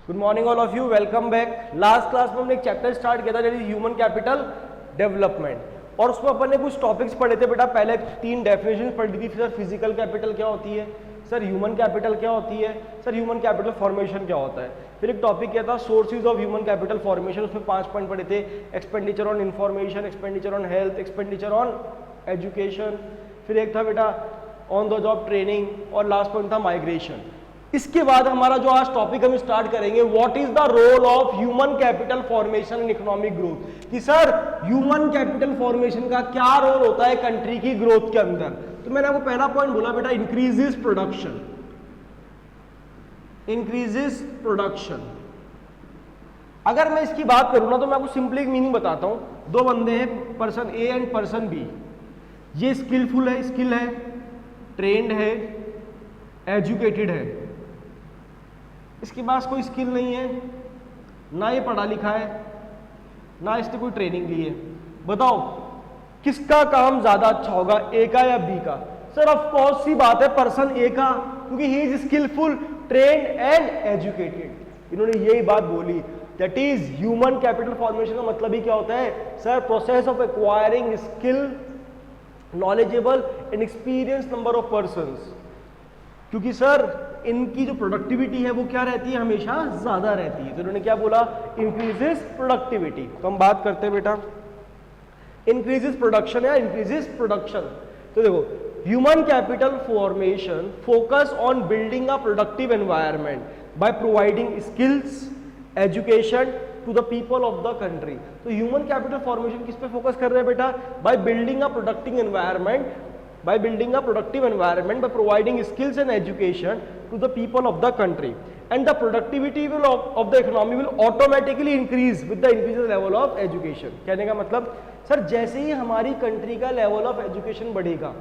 Good morning all of you, welcome back. Last class में हमने एक चैप्टर स्टार्ट किया था that is human capital development, और उसमें अपन ने कुछ टॉपिक्स पढ़े थे बेटा। पहले 3 डेफिनेशन पढ़ी थी, सर फिजिकल कैपिटल क्या होती है, सर ह्यूमन कैपिटल क्या होती है, सर ह्यूमन कैपिटल फॉर्मेशन क्या होता है। फिर एक टॉपिक क्या था, sources of human capital formation, उसमें 5 पॉइंट पढ़े थे। Expenditure on information, expenditure on health, expenditure on education, फिर एक था बेटा ऑन द जॉब ट्रेनिंग, और लास्ट पॉइंट था माइग्रेशन। इसके बाद हमारा जो आज टॉपिक हम स्टार्ट करेंगे, what is the role of human capital formation in economic growth, कि सर ह्यूमन कैपिटल फॉर्मेशन का क्या रोल होता है कंट्री की ग्रोथ के अंदर। तो मैंने आपको पहला पॉइंट बोला बेटा, इंक्रीजेस प्रोडक्शन, इंक्रीजेस प्रोडक्शन। अगर मैं इसकी बात करूं ना तो मैं आपको सिंपली एक मीनिंग बताता हूं। 2 बंदे हैं, person A and person B. ये स्किलफुल है, स्किल है, ट्रेंड है, एजुकेटेड है। इसके पास कोई स्किल नहीं है, ना ये पढ़ा लिखा है, ना इसने कोई ट्रेनिंग ली है। बताओ किसका काम ज्यादा अच्छा होगा, ए का या बी का? सर ऑफ कोर्स सी बात है पर्सन ए का, क्योंकि he is skillful, trained and educated. इन्होंने यही बात बोली, that is human capital formation का मतलब ही क्या होता है, sir process of acquiring skill, knowledgeable and experience number of persons. क्योंकि सर इनकी जो प्रोडक्टिविटी है वो क्या रहती है, हमेशा ज्यादा रहती है। तो इन्होंने क्या बोला, इंक्रीजेस प्रोडक्टिविटी। तो हम बात करते हैं बेटा इंक्रीजेस प्रोडक्शन या इंक्रीजेस प्रोडक्शन। तो देखो, human capital formation focus on building a productive environment by providing skills, education to the people of the country. तो ह्यूमन कैपिटल फॉर्मेशन किस पे फोकस कर रहे हैं बेटा, by building a productive environment, by building a productive environment, by providing skills and education to the people of the country, and the productivity of the economy will automatically increase with the increased level of education। कहने का मतलब sir जैसे ही हमारी country का level of education बढ़ेगा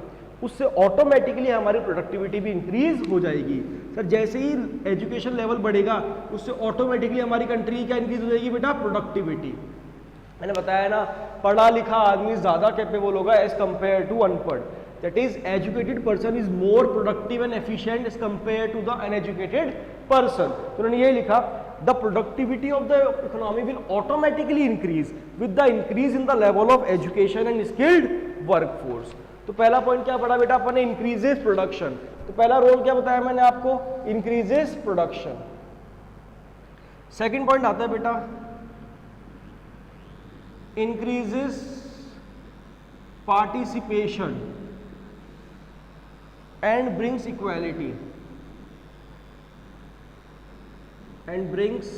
उससे automatically हमारी productivity भी इंक्रीज हो जाएगी। सर जैसे ही एजुकेशन लेवल बढ़ेगा उससे ऑटोमेटिकली हमारी कंट्री क्या इंक्रीज हो जाएगी बेटा, प्रोडक्टिविटी। मैंने बताया ना, पढ़ा लिखा आदमी ज्यादा कैपेबल होगा एज कंपेयर टू अनपढ़। That is, educated person is more productive and efficient as compared to the uneducated person। तो उन्होंने ये लिखा, the productivity of the economy will automatically increase with the increase in the level of education and skilled workforce। तो पहला point क्या पढ़ा बेटा अपन ने, increases production। तो पहला रोल क्या बताया मैंने आपको, increases production। सेकेंड पॉइंट आता है बेटा increases participation and brings equality, and brings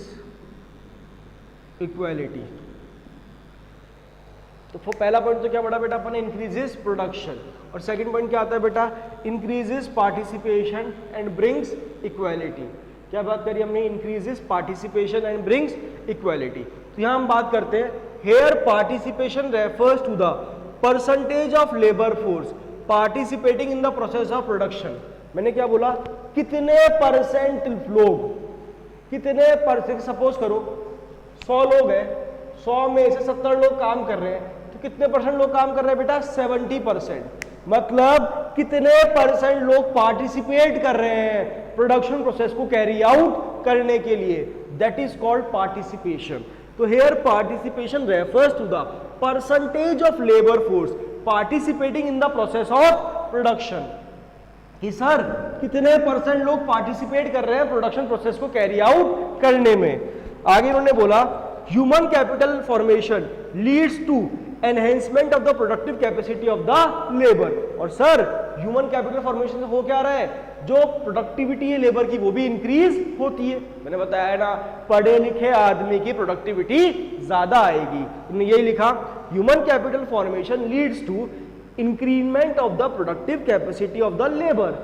equality। तो पहला पॉइंट तो क्या बड़ा बेटा अपन, इंक्रीजेस प्रोडक्शन, और सेकंड पॉइंट क्या आता है बेटा, increases participation and brings equality. क्या बात करी हमने, increases participation and brings equality. तो यहां हम बात करते हैं, here participation refers to the percentage of labour force participating in the process of production. मैंने क्या बोला, कितने परसेंट लोग, कितने परसेंट, सपोज करो 100 लोग हैं, 100 में से 70 लोग काम कर रहे हैं, तो कितने परसेंट लोग काम कर रहे हैं बेटा, 70%। मतलब कितने परसेंट लोग पार्टिसिपेट कर रहे हैं प्रोडक्शन प्रोसेस को कैरी आउट करने के लिए, दैट इज कॉल्ड पार्टिसिपेशन। तो here participation refers to the percentage of labour force participating in the process of production, कि सर कितने परसेंट लोग पार्टिसिपेट कर रहे हैं प्रोडक्शन प्रोसेस को कैरी आउट करने में। आगे उन्होंने बोला, human capital formation leads to enhancement of the productive capacity of the labour. और सर ह्यूमन कैपिटल फॉर्मेशन से हो क्या रहा है, जो प्रोडक्टिविटी है लेबर की वो भी इंक्रीज होती है। मैंने बताया ना, पढ़े लिखे आदमी की प्रोडक्टिविटी ज्यादा आएगी। तुमने यही लिखा, human capital formation leads to increment of the productive capacity of the labour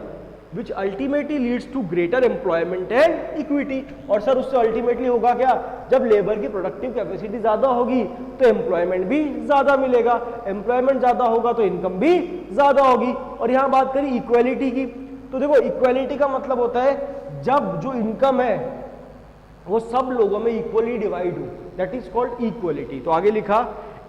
which ultimately leads to greater employment and equity. और सर उससे अल्टीमेटली होगा क्या, जब लेबर की प्रोडक्टिव कैपेसिटी ज्यादा होगी तो एम्प्लॉयमेंट भी ज्यादा मिलेगा, एम्प्लॉयमेंट ज्यादा होगा तो इनकम भी ज्यादा होगी। और यहां बात करी इक्वालिटी की, तो देखो इक्वालिटी का मतलब होता है जब जो इनकम है वो सब लोगों में इक्वली डिवाइड हो, दैट इज कॉल्ड इक्वालिटी। तो आगे लिखा,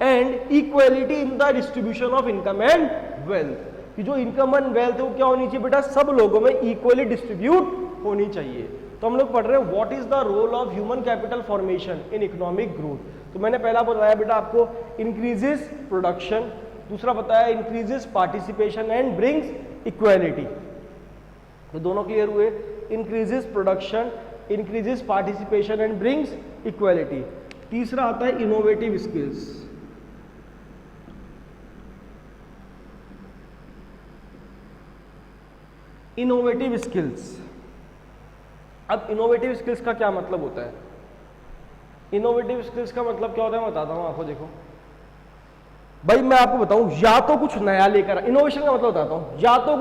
and equality in the distribution of income and wealth, कि जो इनकम एंड वेल्थ है वो क्या होनी चाहिए बेटा, सब लोगों में इक्वली डिस्ट्रीब्यूट होनी चाहिए। तो हम लोग पढ़ रहे हैं what is the role of human capital formation in economic growth. तो मैंने पहला बताया बेटा आपको इंक्रीजेस प्रोडक्शन, दूसरा बताया increases participation and brings equality. तो दोनों क्लियर हुए, increases production, increases participation and brings equality. तीसरा आता है इनोवेटिव स्किल्स। इनोवेटिव स्किल्स, अब इनोवेटिव स्किल्स का क्या मतलब होता है? इनोवेटिव स्किल्स का मतलब क्या होता है मैं बताता हूं आपको। देखो भाई मैं आपको बताऊं, या तो कुछ नया लेकर, इनोवेशन का मतलब बताता हूं, या तो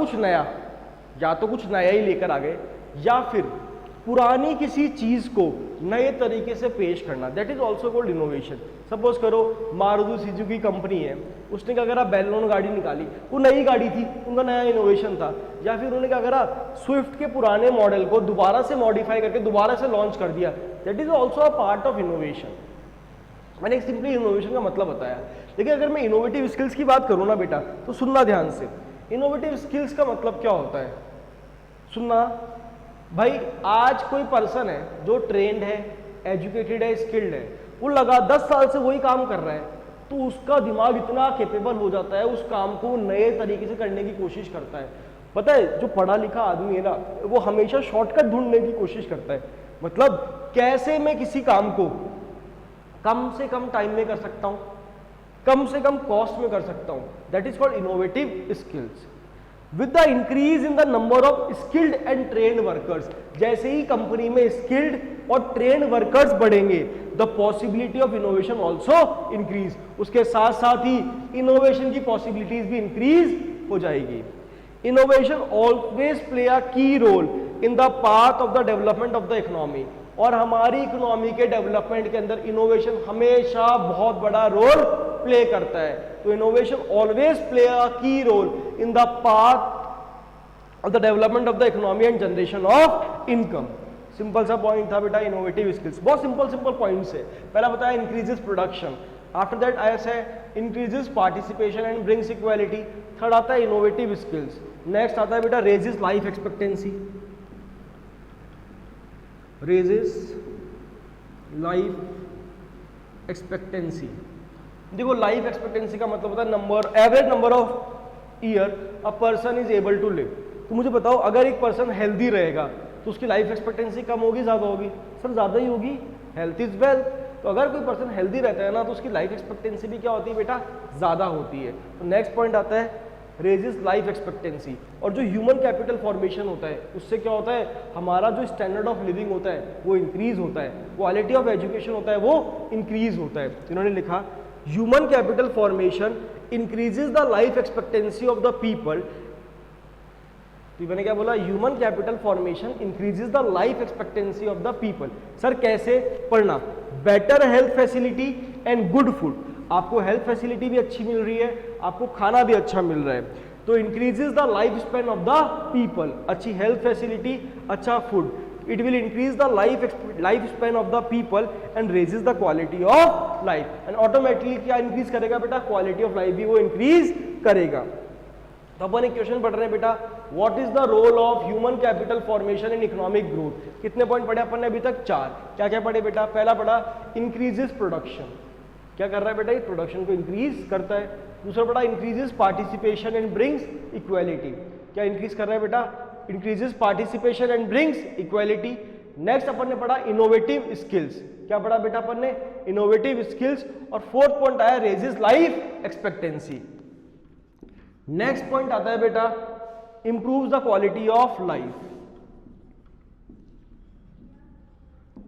कुछ नया ही लेकर आ गए, या फिर पुरानी किसी चीज को नए तरीके से पेश करना, that is also called innovation. Suppose करो मारुति सुजुकी कंपनी है, उसने क्या करा, बेलोन गाड़ी निकाली, वो नई गाड़ी थी, उनका नया इनोवेशन था। या फिर उन्होंने क्या करा, स्विफ्ट के पुराने मॉडल को दोबारा से मॉडिफाई करके दोबारा से लॉन्च कर दिया, that is also a part of innovation. मैंने एक सिंपली इनोवेशन का मतलब बताया। लेकिन अगर मैं इनोवेटिव स्किल्स की बात करूं ना बेटा, तो सुनना ध्यान से। इनोवेटिव स्किल्स का मतलब क्या होता है, सुनना भाई। आज कोई पर्सन है जो ट्रेंड है, एजुकेटेड है, स्किल्ड है, वो लगा 10 साल से वही काम कर रहा है, तो उसका दिमाग इतना कैपेबल हो जाता है, उस काम को नए तरीके से करने की कोशिश करता है। पता है जो पढ़ा लिखा आदमी है ना, वो हमेशा शॉर्टकट ढूंढने की कोशिश करता है। मतलब कैसे मैं किसी काम को कम से कम टाइम में कर सकता हूं, कम से कम कॉस्ट में कर सकता हूं, that is called innovative skills. With the increase in the number of skilled and trained workers, जैसे ही कंपनी में स्किल्ड और ट्रेन्ड वर्कर्स बढ़ेंगे, the possibility of innovation also increase, उसके साथ साथ ही इनोवेशन की पॉसिबिलिटीज भी इंक्रीज हो जाएगी। Innovation always play a key role in the path of the development of the economy, और हमारी इकोनॉमी के डेवलपमेंट के अंदर इनोवेशन हमेशा बहुत बड़ा रोल प्ले करता है। तो innovation always play a key role in the path of the development of the economy and generation of income. Simple सा पॉइंट था बेटा इनोवेटिव स्किल्स, बहुत सिंपल पॉइंट्स है। पहला बताया इंक्रीजेस प्रोडक्शन, आफ्टर दैट आया है increases participation and brings equality, third आता है इनोवेटिव स्किल्स, नेक्स्ट आता है बेटा raises life expectancy, raises life expectancy. देखो लाइफ एक्सपेक्टेंसी का मतलब होता है number, average number of year a person is able to live. तो मुझे बताओ अगर एक पर्सन हेल्दी रहेगा तो उसकी लाइफ एक्सपेक्टेंसी कम होगी ज्यादा होगी? सर ज्यादा ही होगी, हेल्थ इज वेल्थ। तो अगर कोई पर्सन हेल्दी रहता है ना तो उसकी लाइफ एक्सपेक्टेंसी भी क्या होती है बेटा, ज्यादा होती है। तो नेक्स्ट पॉइंट आता है रेजेस लाइफ एक्सपेक्टेंसी। और जो ह्यूमन कैपिटल फॉर्मेशन होता है उससे क्या होता है, हमारा जो स्टैंडर्ड ऑफ लिविंग होता है वो इंक्रीज होता है, क्वालिटी ऑफ एजुकेशन होता है वो इंक्रीज होता है। इन्होंने लिखा human capital formation increases the life expectancy of the people. तो मैंने क्या बोला, human capital formation increases the life expectancy of the people. Sir कैसे पढ़ना, better health facility and good food, आपको हेल्थ फैसिलिटी भी अच्छी मिल रही है, आपको खाना भी अच्छा मिल रहा है, तो increases the life span of the people. अच्छी हेल्थ फैसिलिटी, अच्छा food, it will increase the life span of the people and raises the quality of life, and automatically क्या increase करेगा बेटा, quality of life भी वो increase करेगा। तो अपन एक क्वेश्चन पढ़ रहे हैं बेटा, what is the role of human capital formation in economic growth। कितने पॉइंट पढ़े अपन ने अभी तक? 4। क्या क्या पढ़े बेटा? पहला पढ़ा increases production, क्या कर रहा है बेटा, ये प्रोडक्शन को इंक्रीज करता है। दूसरा पढ़ा increases participation and brings equality, क्या इंक्रीज कर रहा है बेटा, increases participation and brings equality. Next अपन ने पढ़ा इनोवेटिव स्किल्स, क्या पढ़ा बेटा अपन ने, इनोवेटिव स्किल्स। और फोर्थ पॉइंट आया raises life expectancy. Next point आता है बेटा improves the quality of life,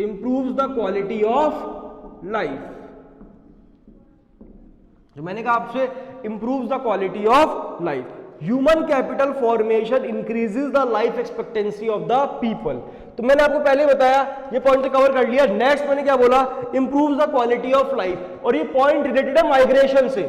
improves the quality of life. जो मैंने कहा आपसे improves the quality of life. Human capital formation increases the life expectancy of the people. तो मैंने आपको पहले बताया, ये पॉइंट तो कवर कर लिया। नेक्स्ट मैंने क्या बोला, improves the quality of life, और ये पॉइंट रिलेटेड है माइग्रेशन से।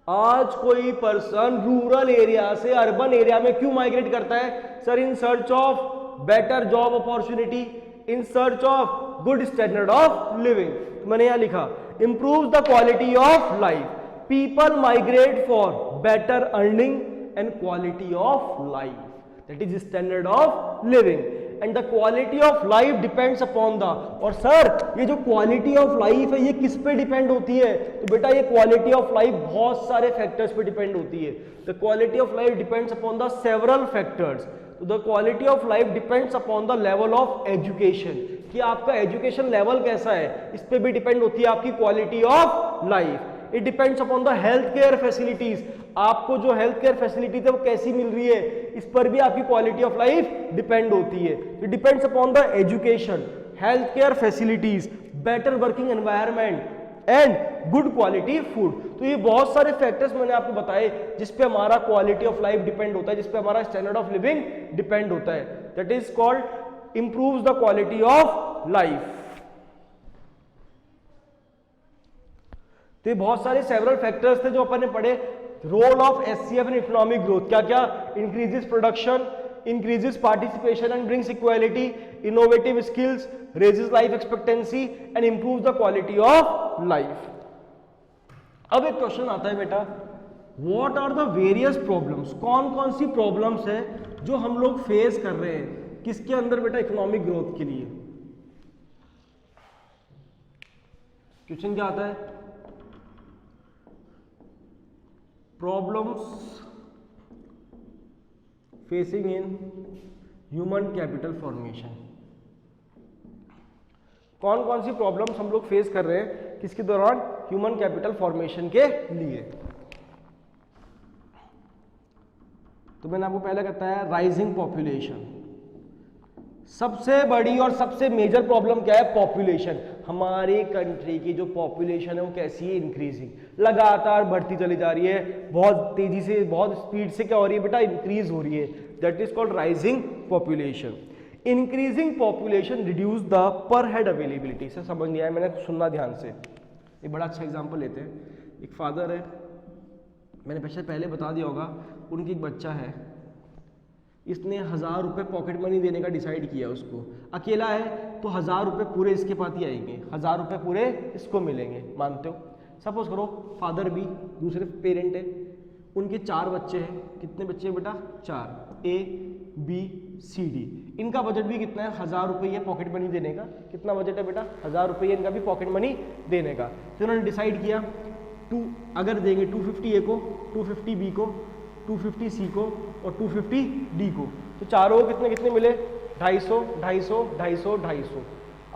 आज कोई पर्सन रूरल एरिया से अर्बन एरिया में क्यों माइग्रेट करता है? Sir in search of better job opportunity, in search of good standard of living. तो मैंने यहां लिखा improves the quality of life, people migrate for better earning and quality of life, that is standard of living, and the quality of life depends upon the, और sir ये जो quality of life है ये किस पे depend होती है? तो बेटा ये क्वालिटी ऑफ लाइफ बहुत सारे फैक्टर्स पे डिपेंड होती है। The quality of life depends upon the several factors. तो the quality of life depends upon the level of education, कि आपका एजुकेशन लेवल कैसा है, इस पे भी डिपेंड होती है आपकी quality of life. It depends upon the health care facilities, आपको जो हेल्थ केयर फैसिलिटीज है वो कैसी मिल रही है, इस पर भी आपकी क्वालिटी ऑफ लाइफ डिपेंड होती है। It depends upon the education, health care facilities, better working environment and good quality food. तो ये बहुत सारे फैक्टर्स मैंने आपको बताए जिस पे हमारा क्वालिटी ऑफ लाइफ डिपेंड होता है, जिस पे हमारा स्टैंडर्ड ऑफ लिविंग डिपेंड होता है। That is called improves the quality of life. तो ये बहुत सारे सेवरल फैक्टर्स थे जो अपन ने पढ़े। Role of HCF in economic growth, क्या क्या? Increases production, increases participation and brings equality, innovative skills, raises life expectancy and improves the quality of life. अब एक क्वेश्चन आता है बेटा, what are the various problems, कौन कौन सी प्रॉब्लम्स है जो हम लोग फेस कर रहे हैं किसके अंदर बेटा? इकोनॉमिक ग्रोथ के लिए। क्वेश्चन क्या आता है? Problems facing in human capital formation. कौन कौन सी प्रॉब्लम्स हम लोग फेस कर रहे हैं किसके दौरान? ह्यूमन कैपिटल फॉर्मेशन के लिए। तो मैंने आपको पहले बताया राइजिंग पॉपुलेशन। सबसे बड़ी और सबसे मेजर प्रॉब्लम क्या है? पॉपुलेशन। हमारी कंट्री की जो पॉपुलेशन है वो कैसी है? इंक्रीजिंग, लगातार बढ़ती चली जा रही है, बहुत तेजी से, बहुत स्पीड से क्या हो रही है बेटा? इंक्रीज हो रही है। That is called rising population. Increasing population reduce the per head availability. से समझ नहीं आया, मैंने सुनना ध्यान से। एक बड़ा अच्छा एग्जाम्पल लेते हैं। एक फादर है, मैंने पहले बता दिया होगा, उनकी एक बच्चा है, इसने 1000 रुपये पॉकेट मनी देने का डिसाइड किया। उसको अकेला है तो 1000 रुपये पूरे इसके पास ही आएंगे, 1000 रुपये पूरे इसको मिलेंगे, मानते हो? सपोज करो फादर भी दूसरे पेरेंट है, उनके 4 बच्चे हैं। कितने बच्चे हैं बेटा? 4। A B C D. इनका बजट भी कितना है? 1000 रुपये पॉकेट मनी देने का। कितना बजट है बेटा? 1000 रुपये इनका भी पॉकेट मनी देने का। तो उन्होंने डिसाइड किया अगर देंगे 250 ए को, 250 बी को, 250 सी को और 250 डी को, तो चारों को कितने कितने मिले? 250, 250, 250, 250।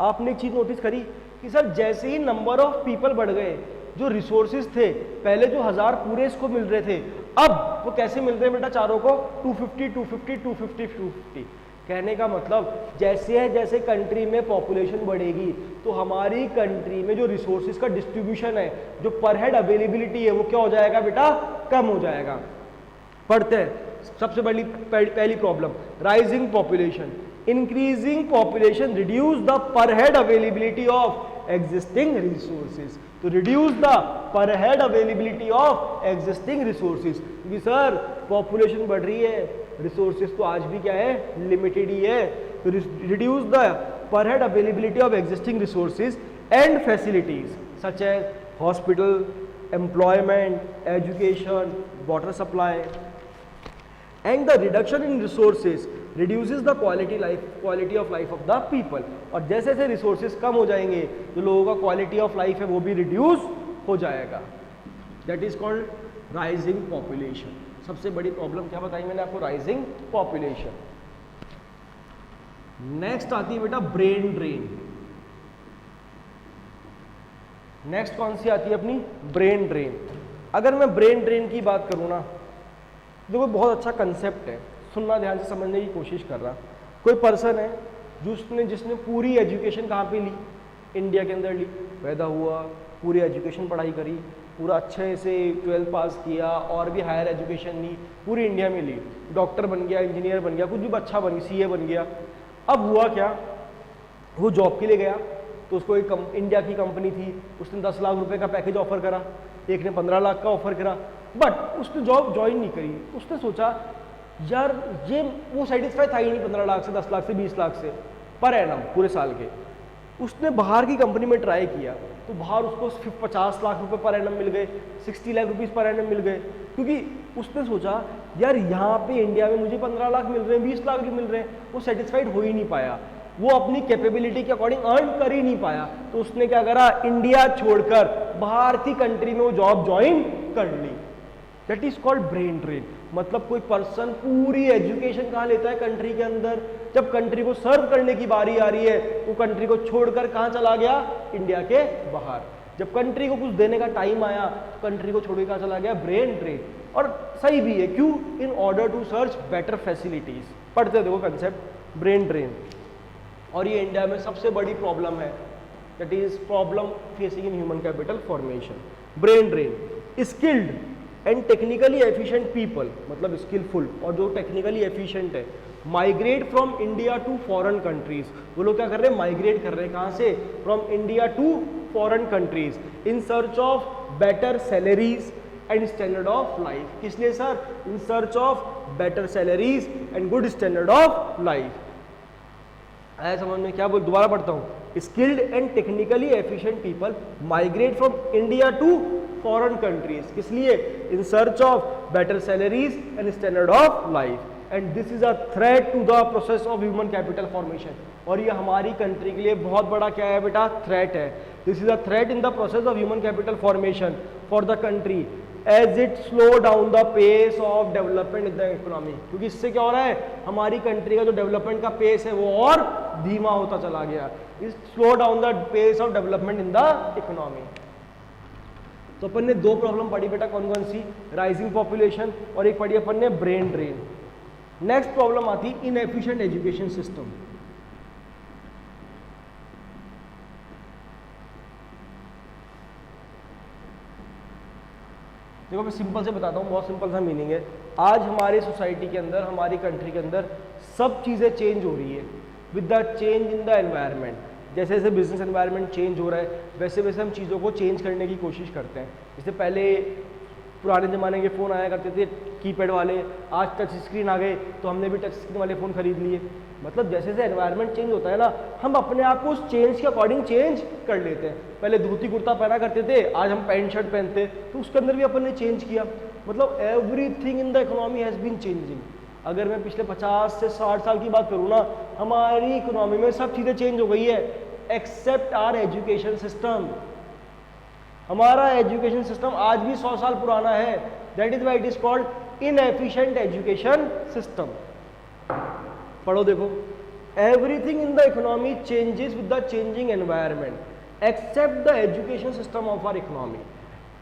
आपने एक चीज नोटिस करी कि सर जैसे ही नंबर ऑफ पीपल बढ़ गए, जो रिसोर्सेज थे, पहले जो 1000 पूरे इसको मिल रहे थे, अब वो कैसे मिल रहे हैं बेटा चारों को? 250, 250, 250, 250। कहने का मतलब जैसे कंट्री में पॉपुलेशन बढ़ेगी तो हमारी कंट्री में जो रिसोर्सेज का डिस्ट्रीब्यूशन है, जो पर हेड अवेलेबिलिटी है, वो क्या हो जाएगा बेटा? कम हो जाएगा। पढ़ते हैं। सबसे बड़ी पहली problem rising population. Increasing population reduce the per head availability of existing resources. तो reduce the per head availability of existing resources, क्योंकि सर पॉपुलेशन बढ़ रही है, रिसोर्सेज तो आज भी क्या है? लिमिटेड ही है। तो reduce the per head availability of existing resources and facilities such as hospital, employment, education, water supply. And the reduction in resources reduces the quality of life of the people। और जैसे जैसे resources कम हो जाएंगे तो लोगों का quality of life है वो भी रिड्यूस हो जाएगा। That is called rising population. सबसे बड़ी प्रॉब्लम क्या बताई मैंने आपको? Rising population. नेक्स्ट आती है बेटा ब्रेन ड्रेन। नेक्स्ट कौन सी आती है अपनी? Brain drain. अगर मैं ब्रेन ड्रेन की बात करूं ना, देखो बहुत अच्छा कंसेप्ट है, सुनना ध्यान से, समझने की कोशिश कर रहा। कोई पर्सन है जिसने पूरी एजुकेशन कहाँ पे ली? इंडिया के अंदर ली, पैदा हुआ, पूरी एजुकेशन पढ़ाई करी, पूरा अच्छे से 12th पास किया और भी हायर एजुकेशन ली, पूरी इंडिया में ली, डॉक्टर बन गया, इंजीनियर बन गया, कुछ भी अच्छा बन गया, सीए बन गया। अब हुआ क्या? वो जॉब के लिए गया तो उसको एक इंडिया की कंपनी थी, उसने 10 लाख रुपए का पैकेज ऑफर करा, एक ने 15 लाख का ऑफर करा, बट उसने जॉब ज्वाइन नहीं करी। उसने सोचा यार ये वो सेटिस्फाई था ही नहीं 15 लाख से, 10 लाख से, 20 लाख से पर एनम पूरे साल के। उसने बाहर की कंपनी में ट्राई किया तो बाहर उसको 50 लाख रुपए पर एनम मिल गए, 60 लाख रुपीस पर एनम मिल गए, क्योंकि उसने सोचा यार यहाँ पे इंडिया में मुझे 15 लाख मिल रहे हैं, 20 लाख भी मिल रहे हैं, वो सेटिस्फाइड हो ही नहीं पाया, वो अपनी कैपेबिलिटी के अकॉर्डिंग अर्न कर ही नहीं पाया। तो उसने क्या करा, इंडिया छोड़कर बाहर की कंट्री में वो जॉब ज्वाइन कर ली। That is called brain drain. मतलब कोई पर्सन पूरी एजुकेशन कहाँ लेता है, कंट्री के अंदर, जब कंट्री को सर्व करने की बारी आ रही है तो कंट्री को छोड़कर कहाँ चला गया, इंडिया के बाहर। जब कंट्री को कुछ देने का टाइम आया तो कंट्री को छोड़ के कहाँ चला गया, ब्रेन ड्रेन। और सही भी है, क्यों, in order to search better facilities. पढ़ते देखो कंसेप्ट ब्रेन ड्रेन। और ये इंडिया में सबसे बड़ी प्रॉब्लम है, that is problem facing in human capital formation, brain drain. Skilled and technically efficient people, मतलब स्किलफुल और जो टेक्निकली एफिशिएंट है, migrate from India to foreign countries. वो लोग क्या कर रहे हैं, माइग्रेट कर रहे हैं, कहाँ से, from India to foreign countries in search of better salaries and standard of life. किस लिए sir, in search of better salaries and good standard of life. आया समझ में, क्या बोल, दोबारा पढ़ता हूँ। Skilled and technically efficient people migrate from India to foreign countries, किस लिए, in search of better salaries and standard of life. And this is a threat to the process of human capital formation. और ये हमारी country के लिए बहुत बड़ा क्या है बेटा, थ्रेट है। This is a threat in the process of human capital formation for the country as it slow down the pace of development in the economy. क्योंकि इससे क्या हो रहा है, हमारी कंट्री का जो डेवलपमेंट का पेस है वो और धीमा होता चला गया। It slow down the pace of development in the economy. तो अपन ने दो प्रॉब्लम पढ़ी बेटा, कौन कौन सी, राइजिंग पॉपुलेशन और एक पढ़ी अपन ने ब्रेन ड्रेन। नेक्स्ट प्रॉब्लम आती इनएफिशिएंट एजुकेशन सिस्टम। देखो मैं सिंपल से बताता हूँ, बहुत सिंपल सा मीनिंग है। आज हमारे सोसाइटी के अंदर, हमारी कंट्री के अंदर सब चीज़ें चेंज हो रही है with the change in the environment. जैसे जैसे बिजनेस एनवायरनमेंट चेंज हो रहा है वैसे वैसे हम चीज़ों को चेंज करने की कोशिश करते हैं। जैसे पहले पुराने ज़माने के फ़ोन आया करते थे कीपैड वाले, आज टच स्क्रीन आ गए तो हमने भी टच स्क्रीन वाले फ़ोन खरीद लिए। मतलब जैसे जैसे एनवायरनमेंट चेंज होता है ना, हम अपने आप को उस चेंज के अकॉर्डिंग चेंज कर लेते हैं। पहले धोती कुर्ता पहना करते थे, आज हम पैंट शर्ट पहनते, तो उसके अंदर भी अपन ने चेंज किया। मतलब everything in the economy has been changing. अगर मैं पिछले 50 से 60 साल की बात करूँ ना, हमारी इकोनॉमी में सब चीज़ें चेंज हो गई है एक्सेप्ट आवर एजुकेशन सिस्टम। हमारा एजुकेशन सिस्टम आज भी 100 साल पुराना है। That is why it is called inefficient education system. पढ़ो देखो, everything in the economy changes with the changing environment except the education system of our economy.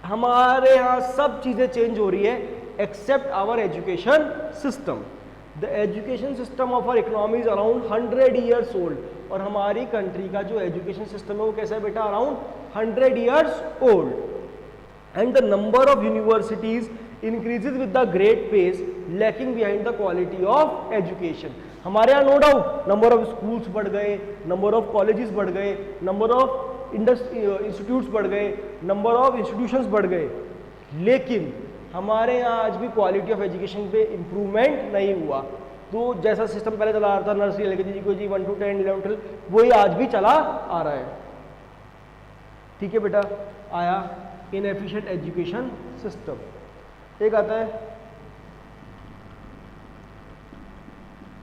हमारे यहाँ सब चीजें चेंज हो रही है except our education system. The education system of our economy is around 100 years old. और हमारी country का जो एजुकेशन सिस्टम है वो कैसा है बेटा, around 100 years old. And the number of universities increases with the great pace lacking behind the quality of education. हमारे यहाँ no doubt number of schools बढ़ गए, नंबर ऑफ कॉलेजेस बढ़ गए, नंबर ऑफ इंस्टीट्यूट्स बढ़ गए, नंबर ऑफ इंस्टीट्यूशंस बढ़ गए, लेकिन हमारे यहाँ आज भी क्वालिटी ऑफ एजुकेशन पे इम्प्रूवमेंट नहीं हुआ। तो जैसा सिस्टम पहले चला आ रहा था, नर्सरी एलकेजी कोजी 1 to 10 11 12, वही आज भी चला आ रहा है। ठीक है बेटा, आया इनएफिशिएंट एजुकेशन सिस्टम। एक आता है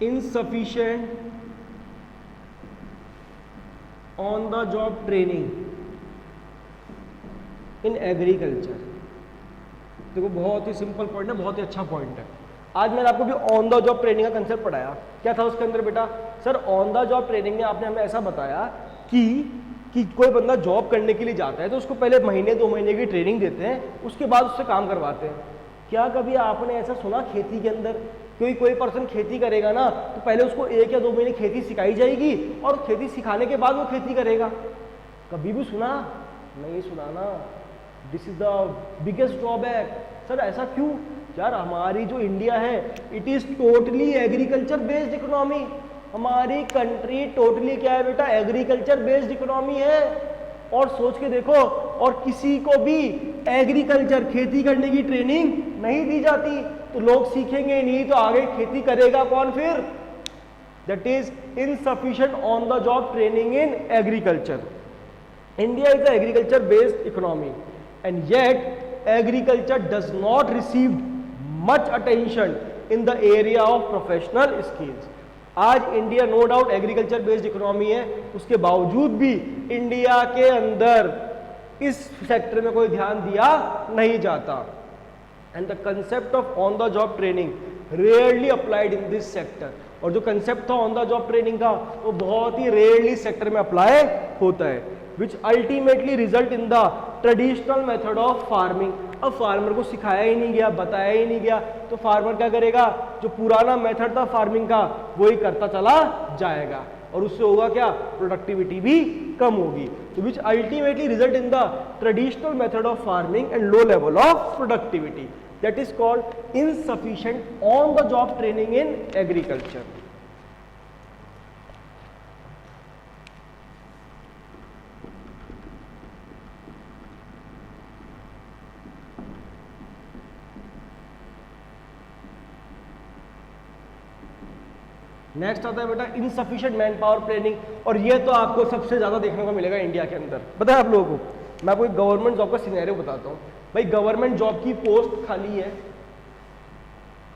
insufficient on the job training in agriculture. देखो बहुत ही सिंपल पॉइंट है, बहुत ही अच्छा पॉइंट है। आज मैंने आपको भी ऑन द जॉब ट्रेनिंग का कंसेप्ट पढ़ाया। क्या था उसके अंदर बेटा, sir on the job training में आपने हमें ऐसा बताया कि कोई बंदा जॉब करने के लिए जाता है तो उसको पहले महीने 2 महीने की ट्रेनिंग देते हैं, उसके बाद उससे काम करवाते हैं। क्या कभी आपने ऐसा सुना खेती के अंदर कोई पर्सन खेती करेगा ना तो पहले उसको 1 या 2 महीने खेती सिखाई जाएगी और खेती सिखाने के बाद वो खेती करेगा? कभी भी सुना? नहीं सुना ना। This is the biggest drawback. Sir ऐसा क्यों? यार हमारी जो इंडिया है it is totally agriculture based economy. हमारी कंट्री टोटली क्या है बेटा, एग्रीकल्चर बेस्ड इकोनॉमी है। और सोच के देखो, और किसी को भी एग्रीकल्चर खेती करने की ट्रेनिंग नहीं दी जाती तो लोग सीखेंगे नहीं तो आगे खेती करेगा कौन फिर? that is insufficient on the job training in agriculture. India is an agriculture based economy and yet agriculture does not receive much attention in the area of professional skills. आज India no doubt agriculture based economy है, उसके बावजूद भी India के अंदर इस sector में कोई ध्यान दिया नहीं जाता. And the concept of on the job training rarely applied in this sector. और जो कंसेप्ट था ऑन द जॉब ट्रेनिंग का वो बहुत ही रेयरली सेक्टर में अप्लाई होता है, which ultimately result in the traditional method of farming. अब फार्मर को सिखाया ही नहीं गया, बताया ही नहीं गया, तो फार्मर क्या करेगा, जो पुराना मेथड था फार्मिंग का वही करता चला जाएगा और उससे होगा क्या, प्रोडक्टिविटी भी कम होगी. तो which ultimately result in the traditional method of farming and low level of productivity. That is called insufficient on the job training in agriculture. Next आता है बेटा इनसफिशिएंट मैन पावर प्लानिंग. और ये तो आपको सबसे ज्यादा देखने को मिलेगा इंडिया के अंदर. पता है आप लोगों को, मैं आपको एक गवर्नमेंट जॉब का सिनेरियो बताता हूँ. भाई गवर्नमेंट जॉब की पोस्ट खाली है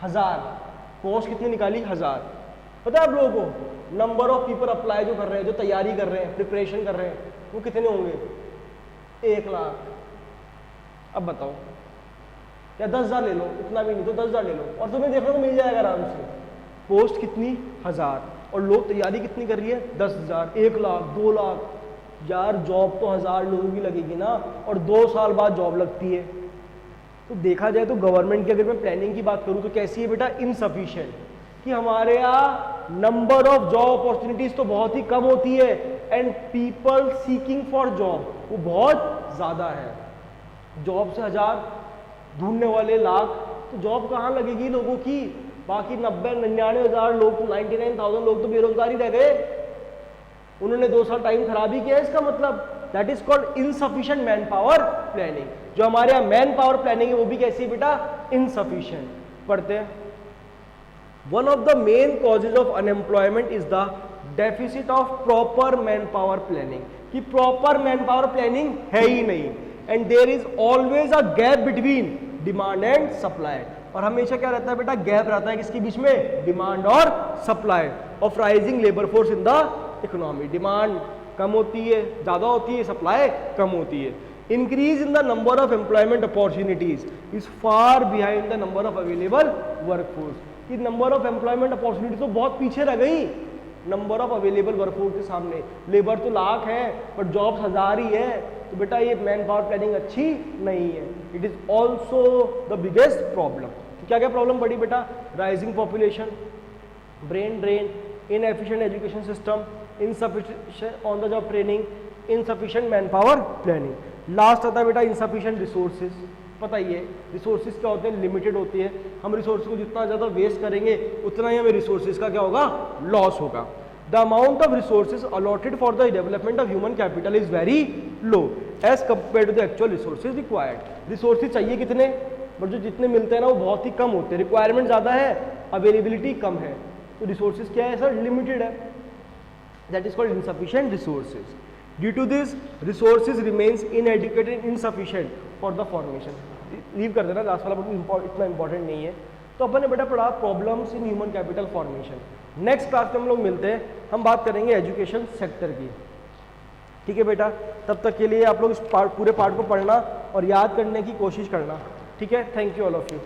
1000, पोस्ट कितनी निकाली 1000. पता है आप लोगों को नंबर ऑफ पीपल अप्लाई जो कर रहे हैं, जो तैयारी कर रहे हैं, प्रिपरेशन कर रहे हैं, वो कितने होंगे, 1 लाख. अब बताओ, या 10,000 ले लो, इतना भी नहीं तो 10,000 ले लो और तुम्हें देखने को मिल जाएगा आराम से. पोस्ट कितनी 1000 और लोग तैयारी कितनी कर रही है 10,000, 1 लाख, 2 लाख. यार जॉब तो 1000 लोगों की लगेगी ना और 2 साल बाद जॉब लगती है. तो देखा जाए तो गवर्नमेंट की अगर मैं प्लानिंग की बात करूं तो कैसी है बेटा, इनसफिशिएंट. कि हमारे यहाँ नंबर ऑफ जॉब अपॉर्चुनिटीज तो बहुत ही कम होती है and people seeking for job वो बहुत ज्यादा है. जॉब से 1000 ढूंढने वाले लाख, तो जॉब कहाँ लगेगी लोगों की. बाकी 99,000 लोग तो 99,000 लोग तो बेरोजगार ही रह गए. उन्होंने 2 साल टाइम खराब ही किया. इसका मतलब that is called insufficient man power planning. जो हमारे यहाँ मैन पावर प्लानिंग है वो भी कैसी है बेटा, इनसफिशिएंट. पढ़ते हैं. One of the main causes of unemployment is the deficit of proper man power planning. कि प्रॉपर मैन पावर प्लानिंग है ही नहीं and there is always a gap between demand and supply. और हमेशा क्या रहता है बेटा, गैप रहता है किसके बीच में, डिमांड और supply of rising labour force in the economy. Demand कम होती है, ज्यादा होती है, सप्लाई कम होती है. Increase in the number of employment opportunities is far behind the number of available workforce. कि नंबर ऑफ एम्प्लॉयमेंट अपॉर्चुनिटी तो बहुत पीछे रह गई नंबर ऑफ अवेलेबल वर्कफोर्स के सामने. लेबर तो लाख है बट जॉब्स 1000 ही है. तो बेटा ये मैन पावर प्लानिंग अच्छी नहीं है. It is also the biggest problem. क्या क्या प्रॉब्लम पड़ी बेटा, rising population, brain drain, inefficient education system, insufficient on the job training, insufficient man power planning. Last आता है बेटा इनसफिशिएंट रिसोर्सेज. पता ही है रिसोर्सेज क्या होते हैं, लिमिटेड होती है. हम रिसोर्सेज को जितना ज़्यादा वेस्ट करेंगे उतना ही हमें रिसोर्सेज का क्या होगा, लॉस होगा. The amount of resources allotted for the development of human capital is very low as compare to the actual resources required. Resources चाहिए कितने, बट जो जितने मिलते हैं ना वो बहुत ही कम होते हैं. रिक्वायरमेंट ज़्यादा है, अवेलेबिलिटी कम है. तो रिसोर्सेज क्या है सर, लिमिटेड है. That is called insufficient resources. Due to this resources remains inadequate and insufficient for the formation. Leave कर देना, लास्ट वाला इतना इंपॉर्टेंट नहीं है. तो अपन ने बेटा पढ़ा problems in human capital formation. Next class में हम लोग मिलते हैं, हम बात करेंगे एजुकेशन सेक्टर की. ठीक है बेटा, तब तक के लिए आप लोग इस पूरे पार्ट को पढ़ना और याद करने की कोशिश करना. ठीक है, thank you all of you.